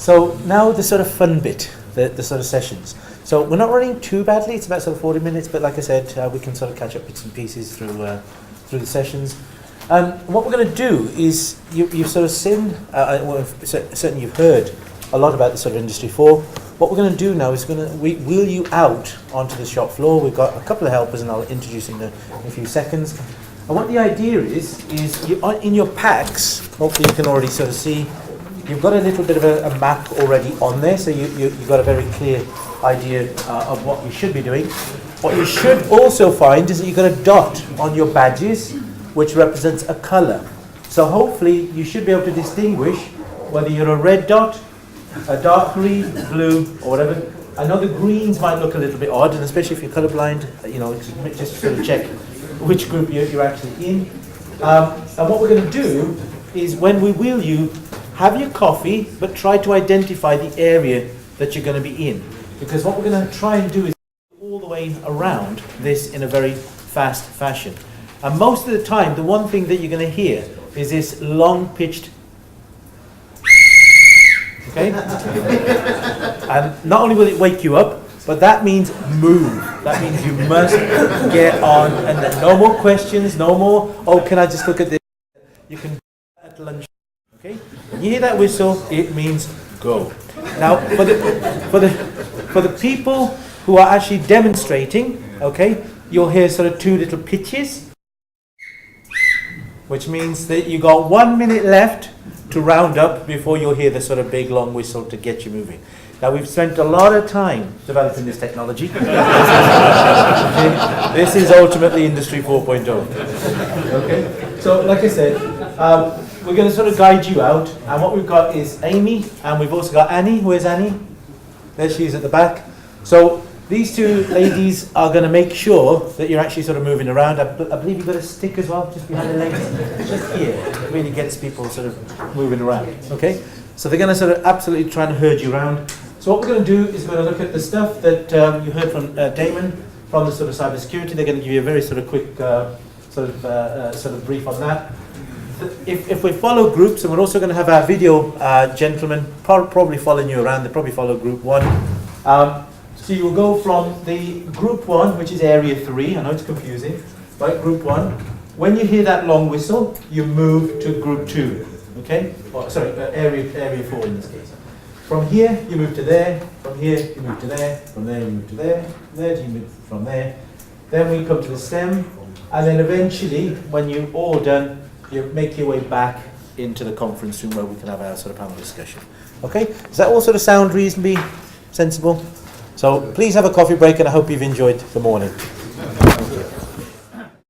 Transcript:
So now the sort of fun bit, the sort of sessions. So we're not running too badly, it's about sort of 40 minutes, but like I said, we can sort of catch up bits and pieces through the sessions. What we're going to do is, you've sort of seen, certainly you've heard a lot about the sort of Industry 4. What we're going to do now is we wheel you out onto the shop floor. We've got a couple of helpers and I'll introduce in a few seconds. And what the idea is you, in your packs, hopefully you can already sort of see, you've got a little bit of a map already on there, so you've got a very clear idea of what you should be doing. What you should also find is that you've got a dot on your badges, which represents a colour. So hopefully you should be able to distinguish whether you're a red dot, a dark green, blue, or whatever. I know the greens might look a little bit odd, and especially if you're colourblind, just sort of check which group you're actually in. And what we're going to do is, when we wheel you, have your coffee, but try to identify the area that you're going to be in. Because what we're going to try and do is all the way around this in a very fast fashion. And most of the time, the one thing that you're going to hear is this long-pitched, okay? And not only will it wake you up, but that means move. That means you must get on, and then no more questions, no more, oh, can I just look at this? You can at lunch, okay? When you hear that whistle, it means go. Now, for the people who are actually demonstrating, okay, you'll hear sort of two little pitches, which means that you got 1 minute left to round up before you'll hear the sort of big long whistle to get you moving. Now, we've spent a lot of time developing this technology. This is ultimately Industry 4.0. Okay? So, like I said, we're going to sort of guide you out. And what we've got is Amy, and we've also got Annie. Where's Annie? There she is at the back. So, these two ladies are going to make sure that you're actually sort of moving around. I believe you've got a stick as well, just behind the legs. Just here. It really gets people sort of moving around. Okay? So they're going to sort of absolutely try and herd you around. So what we're going to do is we're going to look at the stuff that you heard from Damon from the sort of cybersecurity. They're going to give you a very sort of quick sort of brief on that. If we follow groups, and we're also going to have our video gentlemen probably following you around. They probably follow group 1. So you will go from the group 1, which is area 3. I know it's confusing, right? Group 1. When you hear that long whistle, you move to group 2. Okay? Or, sorry, area 4 in this case. From here, you move to there. From here, you move to there. From there, you move to there. There, you move from there. Then we come to the STEM. And then eventually, when you're all done, you make your way back into the conference room where we can have our sort of panel discussion. Okay? Does that all sort of sound reasonably sensible? So please have a coffee break, and I hope you've enjoyed the morning.